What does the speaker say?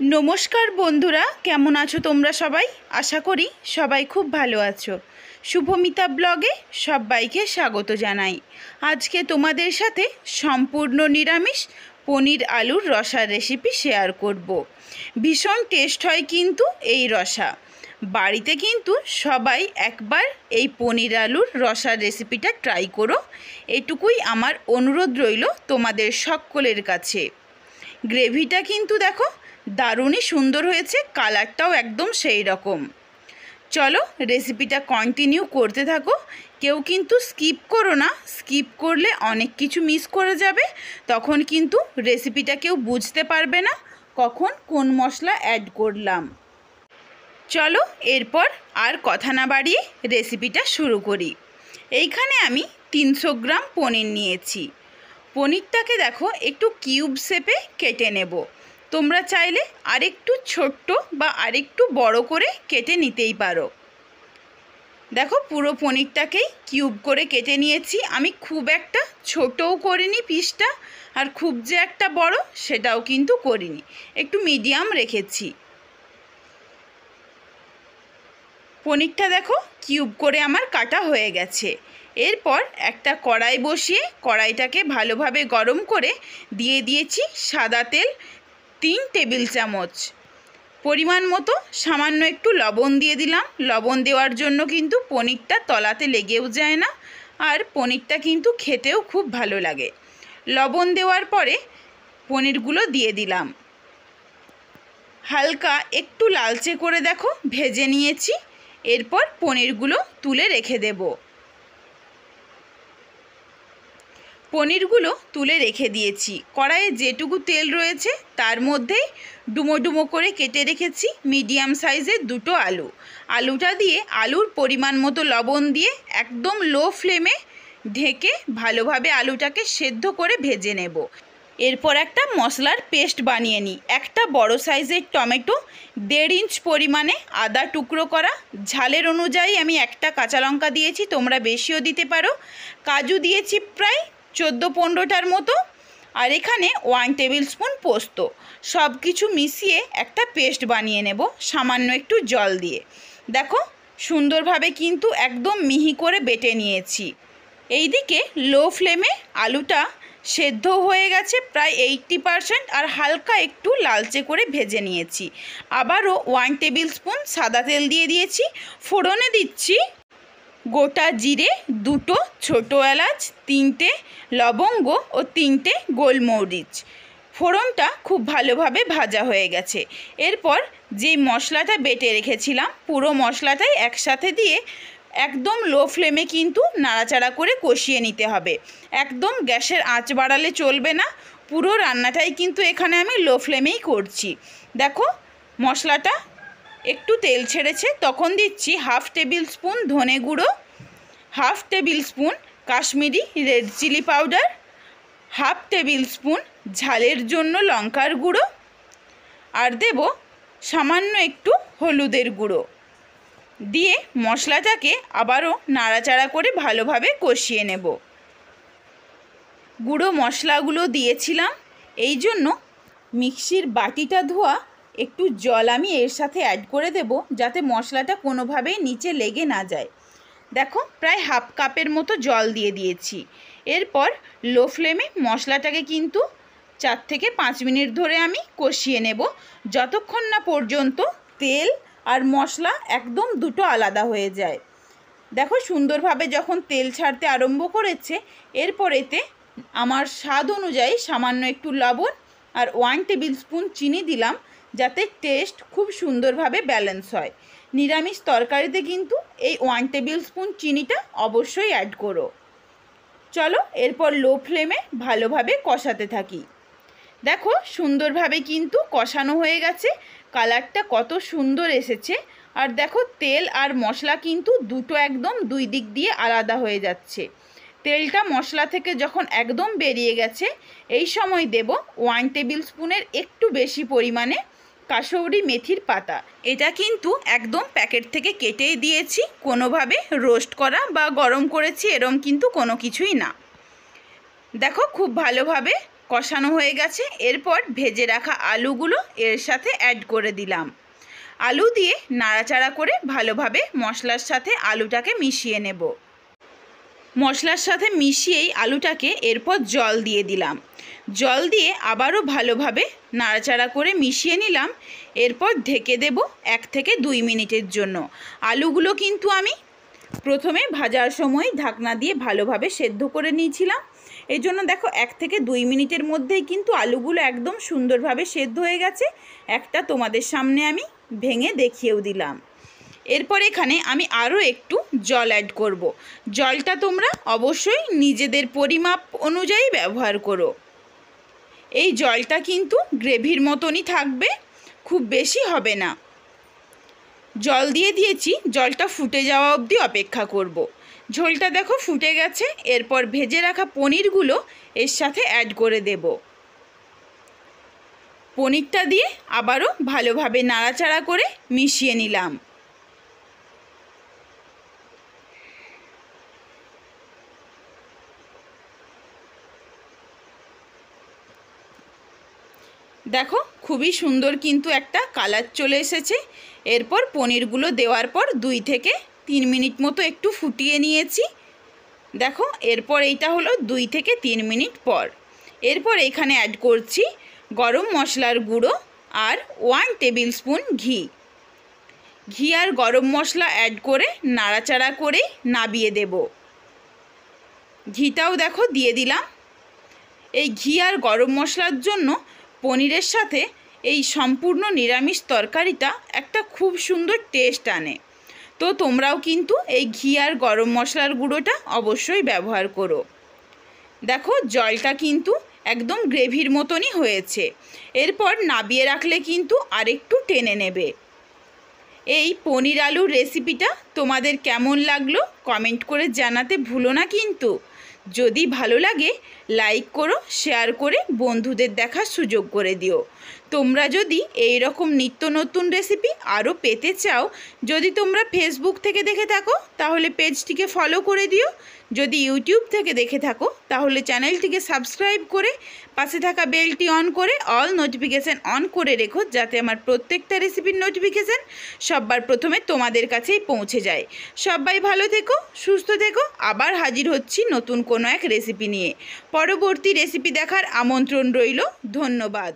नमस्कार बंधुरा केमन आछो तोमरा सबाई आशा करी सबाई खूब भालो आछो। शुभमिता ब्लगे सबाइके स्वागत जानाई। आज के तोमादेर साथे सम्पूर्ण निरामिष पनीर आलुर रसार रेसिपि शेयर करब। भीषण टेस्ट हय किन्तु एई रसा। बाड़ीते किन्तु सबाई एकबार एई पनीर आलुर रसार रेसिपिटा ट्राई करो, एटुकुई आमार अनुरोध रइल तोमादेर सकलेर काछे। ग्रेभिटा किन्तु देखो दारुणी सुंदर हয়েছে, কালারটাও একদম সেই রকম। চলো রেসিপিটা কন্টিনিউ করতে থাকো। কেউ কিন্তু স্কিপ করো না, স্কিপ করলে অনেক কিছু মিস করে যাবে, তখন কিন্তু রেসিপিটা কেউ বুঝতে পারবে না কখন কোন মশলা অ্যাড করলাম। চলো এরপর আর কথা না বাড়িয়ে রেসিপিটা শুরু করি। এইখানে আমি 300 গ্রাম পনির নিয়েছি। পনিরটাকে দেখো একটু কিউব শেপে কেটে নেব। তোমরা চাইলে আরেকটু ছোট্ট বা আরেকটু বড় করে কেটে নিতেই পারো। দেখো পুরো পনিরটাকেই কিউব করে কেটে নিয়েছি। আমি খুব একটা ছোটও করিনি পিসটা, আর খুব যে একটা বড় সেটাও কিন্তু করিনি, একটু মিডিয়াম রেখেছি। পনিরটা দেখো কিউব করে আমার কাটা হয়ে গেছে। এরপর একটা কড়াই বসিয়ে কড়াইটাকে ভালোভাবে গরম করে দিয়ে দিয়েছি সাদা তেল 3 টেবিল চামচ। পরিমাণ মতো সামান্য একটু লবণ দিয়ে দিলাম। লবণ দেওয়ার জন্য কিন্তু পনিরটা তলাতে লেগেও যায় না, আর পনিরটা কিন্তু খেতেও খুব ভালো লাগে। লবণ দেওয়ার পরে পনিরগুলো দিয়ে দিলাম। হালকা একটু লালচে করে দেখো ভেজে নিয়েছি। এরপর পনিরগুলো তুলে রেখে দেব। পনিরগুলো তুলে রেখে দিয়েছি। কড়াইয়ে যেটুকু তেল রয়েছে তার মধ্যেই ডুমো ডুমো করে কেটে রেখেছি মিডিয়াম সাইজের 2টো আলু। আলুটা দিয়ে আলুর পরিমাণ মতো লবণ দিয়ে একদম লো ফ্লেমে ঢেকে ভালোভাবে আলুটাকে সেদ্ধ করে ভেজে নেব। এরপর একটা মশলার পেস্ট বানিয়ে নিই। একটা বড় সাইজের টমেটো, 1.5 ইঞ্চ পরিমাণে আদা টুকরো করা, ঝালের অনুযায়ী আমি একটা কাঁচা লঙ্কা দিয়েছি, তোমরা বেশিও দিতে পারো। কাজু দিয়েছি প্রায় 14-15টার মতো, আর এখানে 1 টেবিল স্পুন পোস্ত। সব কিছু মিশিয়ে একটা পেস্ট বানিয়ে নেব সামান্য একটু জল দিয়ে। দেখো সুন্দরভাবে কিন্তু একদম মিহি করে বেটে নিয়েছি। এইদিকে লো ফ্লেমে আলুটা সেদ্ধ হয়ে গেছে প্রায় 80%, আর হালকা একটু লালচে করে ভেজে নিয়েছি। আবারও 1 টেবিল স্পুন সাদা তেল দিয়ে দিয়েছি। ফোড়নে দিচ্ছি গোটা জিরে, 2টো ছোটো এলাচ, 3টে লবঙ্গ ও 3টে গোলমরিচ। ফোড়নটা খুব ভালোভাবে ভাজা হয়ে গেছে। এরপর যে মশলাটা বেটে রেখেছিলাম পুরো মশলাটাই একসাথে দিয়ে একদম লো ফ্লেমে কিন্তু নাড়াচাড়া করে কষিয়ে নিতে হবে। একদম গ্যাসের আঁচ বাড়ালে চলবে না। পুরো রান্নাটাই কিন্তু এখানে আমি লো ফ্লেমেই করছি। দেখো মশলাটা একটু তেল ছেড়েছে, তখন দিচ্ছি 1/2 টেবিল স্পুন ধনে গুঁড়ো, 1/2 table spoon Kashmiri red chili powder, 1/2 table spoon ঝালের জন্য লঙ্কার গুঁড়ো, আর দেব সামান্য একটু হলুদের গুঁড়ো। দিয়ে মশলাটাকে আবারও নাড়াচাড়া করে ভালোভাবে কষিয়ে নেব। গুঁড়ো মশলাগুলো দিয়েছিলাম, এই জন্য মিক্সির বাটিটা ধোয়া একটু জল আমি এর সাথে অ্যাড করে দেব, যাতে মশলাটা কোনোভাবেই নিচে লেগে না যায়। দেখো প্রায় 1/2 কাপের মতো জল দিয়ে দিয়েছি। এরপর লো ফ্লেমে মশলাটাকে কিন্তু 4 থেকে 5 মিনিট ধরে আমি কষিয়ে নেব, যতক্ষণ না পর্যন্ত তেল আর মশলা একদম দুটো আলাদা হয়ে যায়। দেখো সুন্দরভাবে যখন তেল ছাড়তে আরম্ভ করেছে, এরপর এতে আমার স্বাদ অনুযায়ী সামান্য একটু লবণ আর 1 টেবিল স্পুন চিনি দিলাম, যাতে টেস্ট খুব সুন্দরভাবে ব্যালেন্স হয়। নিরামিষ তরকারিতে কিন্তু এই 1 টেবিল স্পুন চিনিটা অবশ্যই অ্যাড করো। চলো এরপর লো ফ্লেমে ভালোভাবে কষাতে থাকি। দেখো সুন্দরভাবে কিন্তু কষানো হয়ে গেছে, কালারটা কত সুন্দর এসেছে। আর দেখো তেল আর মশলা কিন্তু দুটো একদম 2 দিক দিয়ে আলাদা হয়ে যাচ্ছে। তেলটা মশলা থেকে যখন একদম বেরিয়ে গেছে, এই সময় দেব 1 টেবিল স্পুনের একটু বেশি পরিমাণে কাসৌরি মেথির পাতা। এটা কিন্তু একদম প্যাকেট থেকে কেটেই দিয়েছি, কোনোভাবে রোস্ট করা বা গরম করেছি এরম কিন্তু কোনো কিছুই না। দেখো খুব ভালোভাবে কষানো হয়ে গেছে। এরপর ভেজে রাখা আলুগুলো এর সাথে অ্যাড করে দিলাম। আলু দিয়ে নাড়াচাড়া করে ভালোভাবে মশলার সাথে আলুটাকে মিশিয়ে নেব। মশলার সাথে মিশিয়েই আলুটাকে এরপর জল দিয়ে দিলাম। জল দিয়ে আবারও ভালোভাবে নাড়াচাড়া করে মিশিয়ে নিলাম। এরপর ঢেকে দেব 1 থেকে 2 মিনিটের জন্য। আলুগুলো কিন্তু আমি প্রথমে ভাজার সময় ঢাকনা দিয়ে ভালোভাবে সেদ্ধ করে নিয়েছিলাম। এই জন্য দেখো 1 থেকে 2 মিনিটের মধ্যেই কিন্তু আলুগুলো একদম সুন্দরভাবে সেদ্ধ হয়ে গেছে। একটা তোমাদের সামনে আমি ভেঙে দেখিয়েও দিলাম। এরপর এখানে আমি আরও একটু জল অ্যাড করব। জলটা তোমরা অবশ্যই নিজেদের পরিমাপ অনুযায়ী ব্যবহার করো। এই জলটা কিন্তু গ্রেভির মতনই থাকবে, খুব বেশি হবে না। জল দিয়ে দিয়েছি, জলটা ফুটে যাওয়া অবধি অপেক্ষা করব। ঝোলটা দেখো ফুটে গেছে। এরপর ভেজে রাখা পনিরগুলো এর সাথে অ্যাড করে দেব। পনিরটা দিয়ে আবারও ভালোভাবে নাড়াচাড়া করে মিশিয়ে নিলাম। দেখো খুবই সুন্দর কিন্তু একটা কালার চলে এসেছে। এরপর পনিরগুলো দেওয়ার পর 2 থেকে 3 মিনিট মতো একটু ফুটিয়ে নিয়েছি। দেখো এরপর এইটা হলো 2 থেকে 3 মিনিট পর। এরপর এখানে অ্যাড করছি গরম মশলার গুঁড়ো আর 1 টেবিল স্পুন ঘি। ঘি আর গরম মশলা অ্যাড করে নাড়াচাড়া করে নাবিয়ে দেব। ঘিটাও দেখো দিয়ে দিলাম। এই ঘি আর গরম মশলার জন্য পনিরের সাথে এই সম্পূর্ণ নিরামিষ তরকারিটা একটা খুব সুন্দর টেস্ট আনে। তো তোমরাও কিন্তু এই ঘি আর গরম মশলার গুঁড়োটা অবশ্যই ব্যবহার করো। দেখো জলটা কিন্তু একদম গ্রেভির মতনই হয়েছে। এরপর নাবিয়ে রাখলে কিন্তু আরেকটু টেনে নেবে। এই পনির আলুর রেসিপিটা তোমাদের কেমন লাগলো কমেন্ট করে জানাতে ভুলো না কিন্তু। যদি ভালো লাগে লাইক করো, শেয়ার করে বন্ধুদের দেখার সুযোগ করে দিও। তোমরা যদি এই রকম নিত্য নতুন রেসিপি আরও পেতে চাও, যদি তোমরা ফেসবুক থেকে দেখে থাকো তাহলে পেজটিকে ফলো করে দিও। যদি ইউটিউব থেকে দেখে থাকো তাহলে চ্যানেলটিকে সাবস্ক্রাইব করে পাশে থাকা বেলটি অন করে অল নোটিফিকেশান অন করে রেখো, যাতে আমার প্রত্যেকটা রেসিপির নোটিফিকেশান সবার প্রথমে তোমাদের কাছেই পৌঁছে যায়। সবাই ভালো থেকো, সুস্থ থেকো। আবার হাজির হচ্ছি নতুন কোনো এক রেসিপি নিয়ে। পরবর্তী রেসিপি দেখার আমন্ত্রণ রইল। ধন্যবাদ।